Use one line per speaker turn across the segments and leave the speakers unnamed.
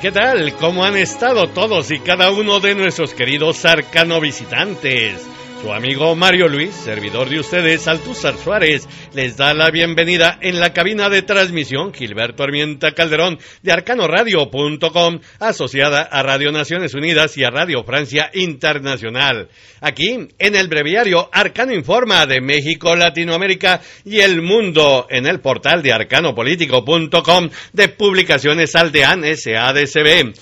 ¿Qué tal? ¿Cómo han estado todos y cada uno de nuestros queridos arcano visitantes? Su amigo Mario Luis, servidor de ustedes, Altúzar Suárez, les da la bienvenida en la cabina de transmisión Gilberto Armienta Calderón de arcanoradio.com, asociada a Radio Naciones Unidas y a Radio Francia Internacional. Aquí, en el breviario Arcano Informa de México, Latinoamérica y el mundo, en el portal de arcanopolitico.com de Publicaciones Aldean SADCB.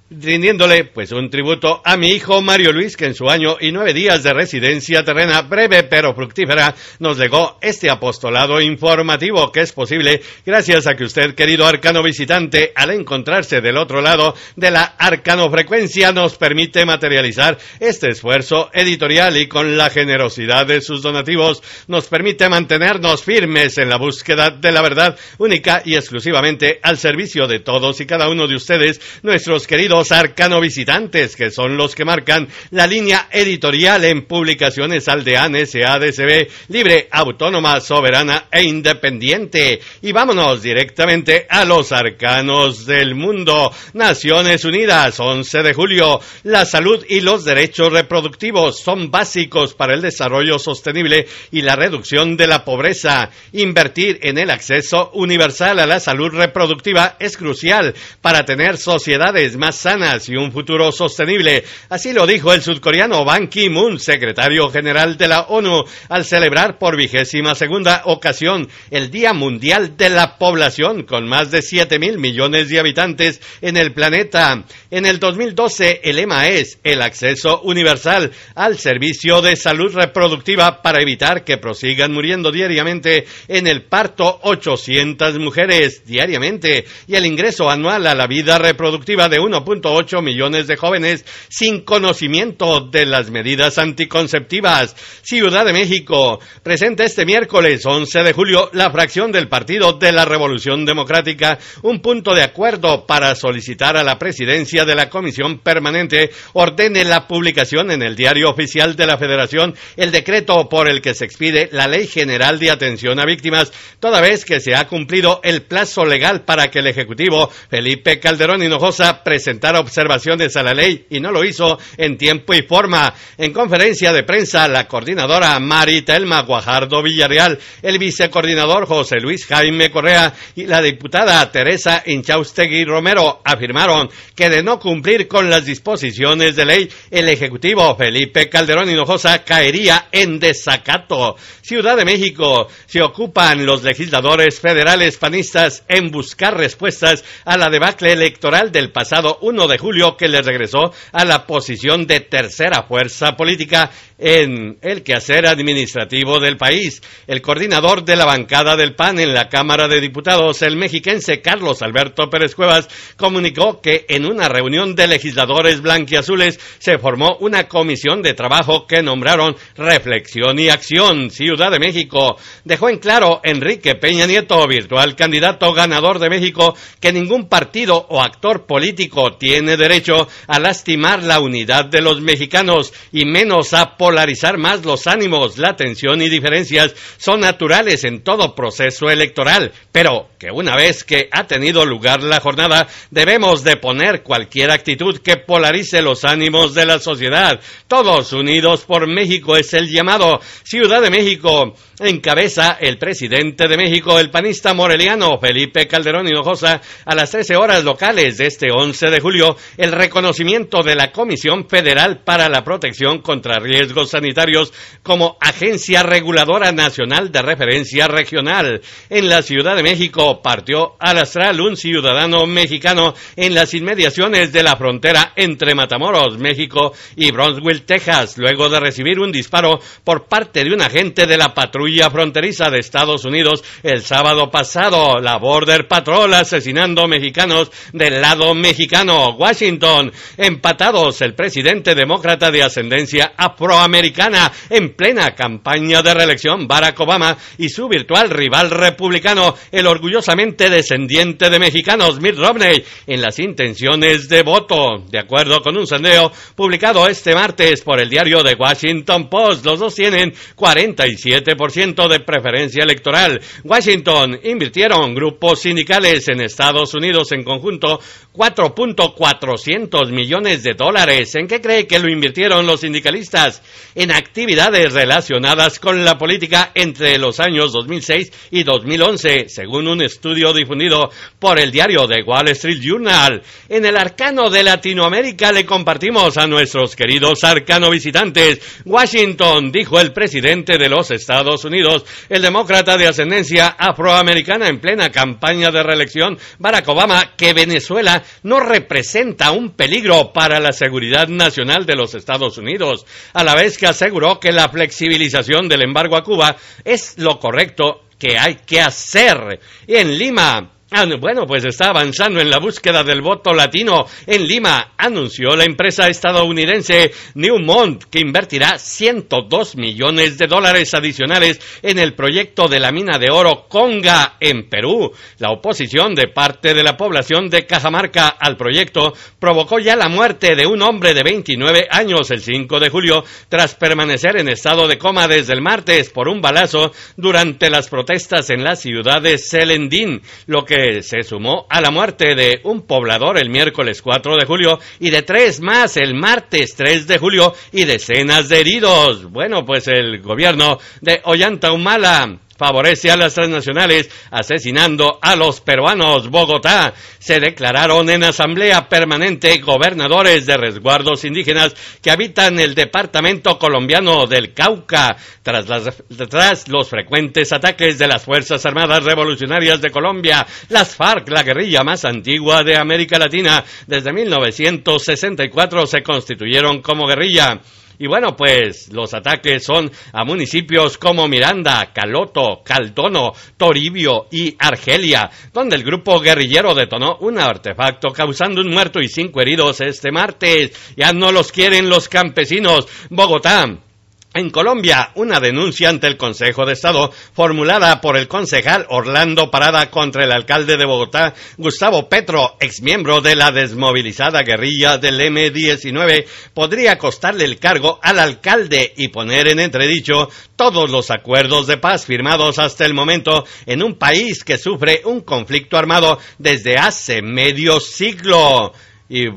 Rindiéndole pues un tributo a mi hijo Mario Luis, que en su año y 9 días de residencia terrena breve pero fructífera nos legó este apostolado informativo que es posible gracias a que usted, querido arcano visitante, al encontrarse del otro lado de la arcanofrecuencia, nos permite materializar este esfuerzo editorial y con la generosidad de sus donativos nos permite mantenernos firmes en la búsqueda de la verdad única y exclusivamente al servicio de todos y cada uno de ustedes, nuestros queridos arcano visitantes, que son los que marcan la línea editorial en Publicaciones Aldean SADCB, libre, autónoma, soberana e independiente. Y vámonos directamente a los arcanos del mundo. Naciones Unidas, 11 de julio. La salud y los derechos reproductivos son básicos para el desarrollo sostenible y la reducción de la pobreza. Invertir en el acceso universal a la salud reproductiva es crucial para tener sociedades más sanas y un futuro sostenible. Así lo dijo el sudcoreano Ban Ki-moon, secretario general de la ONU, al celebrar por 22ª ocasión el Día Mundial de la Población, con más de 7.000 millones de habitantes en el planeta. En el 2012, el lema es el acceso universal al servicio de salud reproductiva para evitar que prosigan muriendo diariamente en el parto 800 mujeres diariamente y el ingreso anual a la vida reproductiva de 1.8 millones de jóvenes sin conocimiento de las medidas anticonceptivas. Ciudad de México presenta este miércoles 11 de julio la fracción del Partido de la Revolución Democrática un punto de acuerdo para solicitar a la presidencia de la Comisión Permanente ordene la publicación en el Diario Oficial de la Federación el decreto por el que se expide la Ley General de Atención a Víctimas, toda vez que se ha cumplido el plazo legal para que el Ejecutivo Felipe Calderón Hinojosa presentara observaciones a la ley y no lo hizo en tiempo y forma. En conferencia de prensa, la coordinadora Maritelma Guajardo Villarreal, el vicecoordinador José Luis Jaime Correa y la diputada Teresa Inchaustegui Romero afirmaron que de no cumplir con las disposiciones de ley, el Ejecutivo Felipe Calderón Hinojosa caería en desacato. Ciudad de México, se ocupan los legisladores federales panistas en buscar respuestas a la debacle electoral del pasado 1 de julio que les regresó a la posición de tercera fuerza política en el quehacer administrativo del país. El coordinador de la bancada del PAN en la Cámara de Diputados, el mexiquense Carlos Alberto Pérez Cuevas, comunicó que en una reunión de legisladores blanquiazules se formó una comisión de trabajo que nombraron Reflexión y Acción. Ciudad de México dejó en claro Enrique Peña Nieto, virtual candidato ganador de México, que ningún partido o actor político tiene derecho a lastimar la unidad de los mexicanos y menos a polarizar más los ánimos. La tensión y diferencias son naturales en todo proceso electoral, pero que una vez que ha tenido lugar la jornada, debemos de poner cualquier actitud que polarice los ánimos de la sociedad. Todos unidos por México es el llamado. Ciudad de México encabeza el presidente de México, el panista moreliano Felipe Calderón Hinojosa, a las 13 horas locales de este 11 de julio, el reconocimiento de la Comisión Federal para la Protección contra Riesgos Sanitarios como Agencia Reguladora Nacional de Referencia Regional. En la Ciudad de México partió al astral un ciudadano mexicano en las inmediaciones de la frontera entre Matamoros, México y Brownsville, Texas, luego de recibir un disparo por parte de un agente de la patrulla fronteriza de Estados Unidos el sábado pasado. La Border Patrol asesinando mexicanos del lado mexicano. republicano. Washington, empatados el presidente demócrata de ascendencia afroamericana en plena campaña de reelección, Barack Obama, y su virtual rival republicano, el orgullosamente descendiente de mexicanos, Mitt Romney, en las intenciones de voto. De acuerdo con un sondeo publicado este martes por el diario The Washington Post, los dos tienen 47% de preferencia electoral. Washington invirtieron grupos sindicales en Estados Unidos en conjunto $4.400 millones. ¿En qué cree que lo invirtieron los sindicalistas? En actividades relacionadas con la política entre los años 2006 y 2011, según un estudio difundido por el diario The Wall Street Journal. En el arcano de Latinoamérica le compartimos a nuestros queridos arcano visitantes. Washington, dijo el presidente de los Estados Unidos, el demócrata de ascendencia afroamericana en plena campaña de reelección, Barack Obama, que Venezuela no representa un peligro para la seguridad nacional de los Estados Unidos, a la vez que aseguró que la flexibilización del embargo a Cuba es lo correcto que hay que hacer. Y en Lima, pues está avanzando en la búsqueda del voto latino. En Lima, anunció la empresa estadounidense Newmont que invertirá $102 millones adicionales en el proyecto de la mina de oro Conga en Perú. La oposición de parte de la población de Cajamarca al proyecto provocó ya la muerte de un hombre de 29 años el 5 de julio tras permanecer en estado de coma desde el martes por un balazo durante las protestas en la ciudad de Selendín, lo que se sumó a la muerte de un poblador el miércoles 4 de julio y de 3 más el martes 3 de julio y decenas de heridos. Pues el gobierno de Ollanta Humala favorece a las transnacionales asesinando a los peruanos. Bogotá, se declararon en asamblea permanente gobernadores de resguardos indígenas que habitan el departamento colombiano del Cauca tras los frecuentes ataques de las Fuerzas Armadas Revolucionarias de Colombia, las FARC, la guerrilla más antigua de América Latina. Desde 1964 se constituyeron como guerrilla. Y los ataques son a municipios como Miranda, Caloto, Caldono, Toribio y Argelia, donde el grupo guerrillero detonó un artefacto causando un muerto y 5 heridos este martes. Ya no los quieren los campesinos. Bogotá. En Colombia, una denuncia ante el Consejo de Estado formulada por el concejal Orlando Parada contra el alcalde de Bogotá, Gustavo Petro, exmiembro de la desmovilizada guerrilla del M-19, podría costarle el cargo al alcalde y poner en entredicho todos los acuerdos de paz firmados hasta el momento en un país que sufre un conflicto armado desde hace medio siglo. Y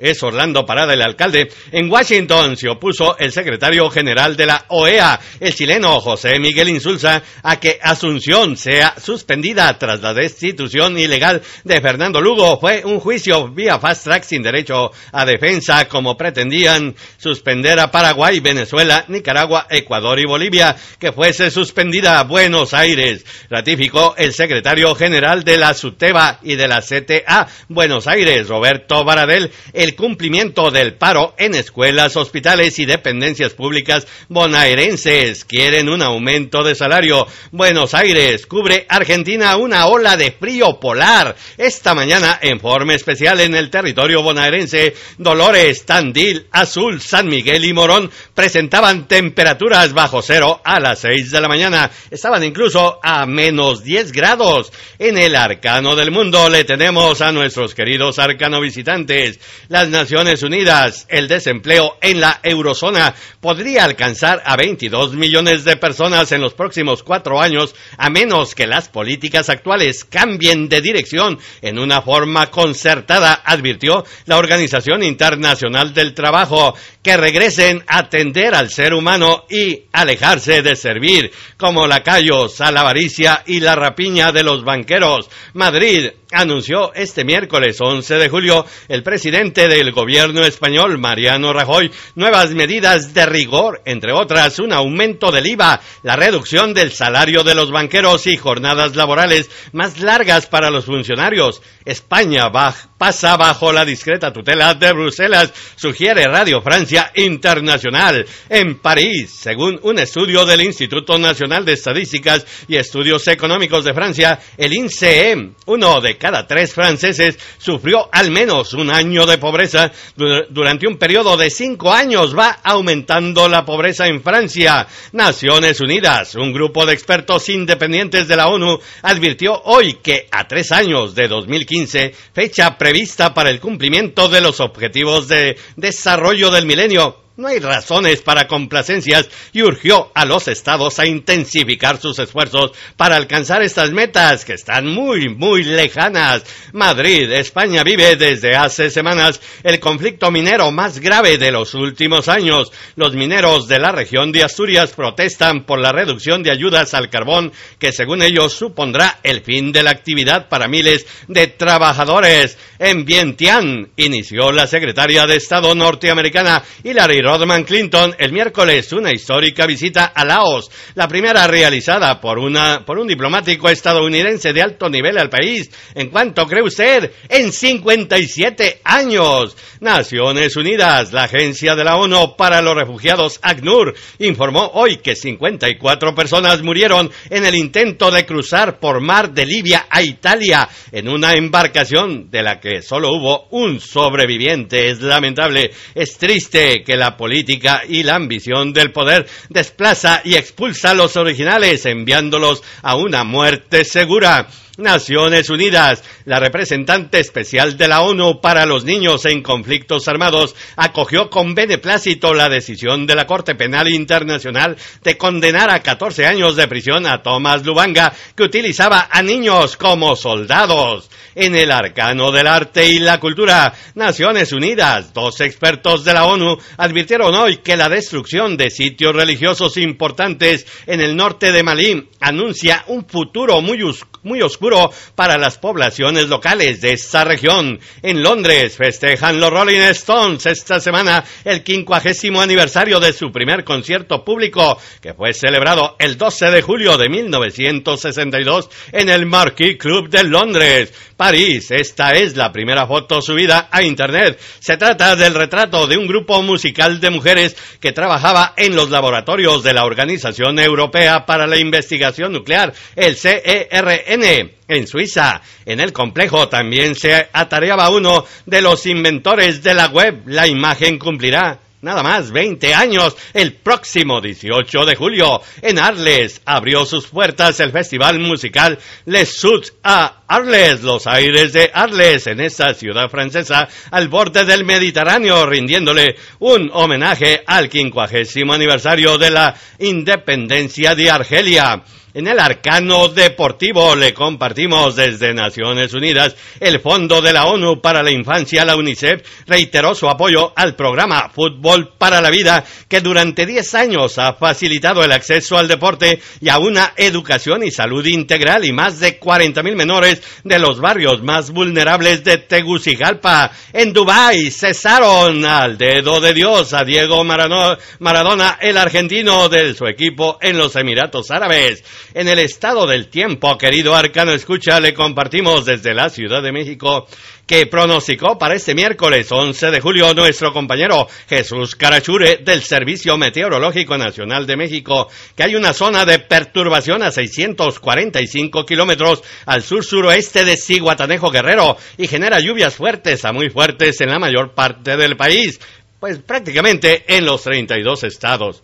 es Orlando Parada el alcalde. En Washington se opuso el secretario general de la OEA, el chileno José Miguel Insulza, a que Asunción sea suspendida tras la destitución ilegal de Fernando Lugo. Fue un juicio vía fast track sin derecho a defensa, como pretendían suspender a Paraguay, Venezuela, Nicaragua, Ecuador y Bolivia, que fuese suspendida a Buenos Aires. Ratificó el secretario general de la SUTEBA y de la CTA Buenos Aires, Roberto Baradel, el cumplimiento del paro en escuelas, hospitales y dependencias públicas bonaerenses. Quieren un aumento de salario. Buenos Aires, cubre Argentina una ola de frío polar. Esta mañana, en forma especial en el territorio bonaerense, Dolores, Tandil, Azul, San Miguel y Morón presentaban temperaturas bajo cero a las 6 de la mañana. Estaban incluso a menos 10 grados. En el arcano del mundo le tenemos a nuestros queridos arcano visitantes. Las Naciones Unidas, el desempleo en la eurozona podría alcanzar a 22 millones de personas en los próximos 4 años, a menos que las políticas actuales cambien de dirección en una forma concertada, advirtió la Organización Internacional del Trabajo. Que regresen a atender al ser humano y alejarse de servir como lacayos a la avaricia y la rapiña de los banqueros. Madrid anunció este miércoles 11 de julio el presidente del gobierno español, Mariano Rajoy, nuevas medidas de rigor, entre otras un aumento del IVA, la reducción del salario de los banqueros y jornadas laborales más largas para los funcionarios. España pasa bajo la discreta tutela de Bruselas, sugiere Radio Francia Internacional. En París, según un estudio del Instituto Nacional de Estadísticas y Estudios Económicos de Francia, el INSEE, uno de cada 3 franceses sufrió al menos un año de pobreza. Durante un periodo de 5 años va aumentando la pobreza en Francia. Naciones Unidas, un grupo de expertos independientes de la ONU, advirtió hoy que a 3 años de 2015, fecha prevista para el cumplimiento de los objetivos de desarrollo del milenio, no hay razones para complacencias y urgió a los estados a intensificar sus esfuerzos para alcanzar estas metas que están muy, muy lejanas. Madrid, España vive desde hace semanas el conflicto minero más grave de los últimos años. Los mineros de la región de Asturias protestan por la reducción de ayudas al carbón que según ellos supondrá el fin de la actividad para miles de trabajadores. En Vientiane inició la secretaria de Estado norteamericana Hillary Rodham Clinton el miércoles una histórica visita a Laos, la primera realizada por un diplomático estadounidense de alto nivel al país. ¿En cuánto cree usted? En 57 años. Naciones Unidas, la agencia de la ONU para los refugiados ACNUR, informó hoy que 54 personas murieron en el intento de cruzar por mar de Libia a Italia en una embarcación de la que solo hubo un sobreviviente. Es lamentable, es triste que la política y la ambición del poder desplaza y expulsa a los originales, enviándolos a una muerte segura. Naciones Unidas, la representante especial de la ONU para los niños en conflictos armados, acogió con beneplácito la decisión de la Corte Penal Internacional de condenar a 14 años de prisión a Thomas Lubanga, que utilizaba a niños como soldados. En el arcano del arte y la cultura, Naciones Unidas, 2 expertos de la ONU advirtieron hoy que la destrucción de sitios religiosos importantes en el norte de Malí anuncia un futuro muy oscuro para las poblaciones locales de esta región. En Londres festejan los Rolling Stones esta semana el 50º aniversario de su primer concierto público, que fue celebrado el 12 de julio de 1962 en el Marquee Club de Londres. París, esta es la primera foto subida a internet. Se trata del retrato de un grupo musical de mujeres que trabajaba en los laboratorios de la Organización Europea para la Investigación Nuclear, el CERN, en Suiza. En el complejo también se atareaba uno de los inventores de la web. La imagen cumplirá nada más 20 años el próximo 18 de julio. En Arles abrió sus puertas el festival musical Les Suds a Arles, los aires de Arles, en esta ciudad francesa al borde del Mediterráneo, rindiéndole un homenaje al 50º aniversario de la independencia de Argelia. En el arcano deportivo le compartimos desde Naciones Unidas. El Fondo de la ONU para la Infancia, la UNICEF, reiteró su apoyo al programa Fútbol para la Vida, que durante 10 años ha facilitado el acceso al deporte y a una educación y salud integral, y más de 40.000 menores de los barrios más vulnerables de Tegucigalpa. En Dubái cesaron al dedo de Dios a Diego Maradona, el argentino de su equipo en los Emiratos Árabes. En el estado del tiempo, querido Arcano Escucha, le compartimos desde la Ciudad de México que pronosticó para este miércoles 11 de julio nuestro compañero Jesús Carachure del Servicio Meteorológico Nacional de México, que hay una zona de perturbación a 645 kilómetros al sur-suroeste de Zihuatanejo, Guerrero, y genera lluvias fuertes a muy fuertes en la mayor parte del país, pues prácticamente en los 32 estados.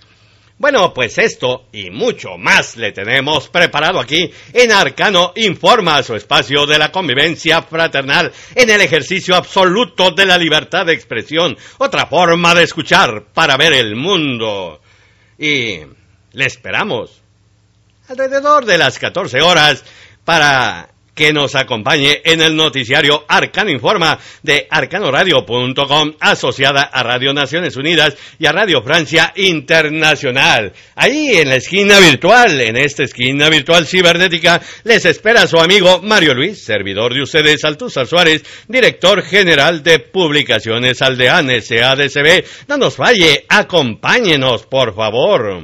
Bueno, pues esto y mucho más le tenemos preparado aquí en Arcano Informa, su espacio de la convivencia fraternal en el ejercicio absoluto de la libertad de expresión, otra forma de escuchar para ver el mundo. Y le esperamos alrededor de las 14 horas para que nos acompañe en el noticiario Arcano Informa de arcanoradio.com, asociada a Radio Naciones Unidas y a Radio Francia Internacional. Ahí en la esquina virtual, en esta esquina virtual cibernética, les espera su amigo Mario Luis, servidor de ustedes, Altúzar Suárez, director general de Publicaciones Aldeanes, SADCB. No nos falle, acompáñenos, por favor.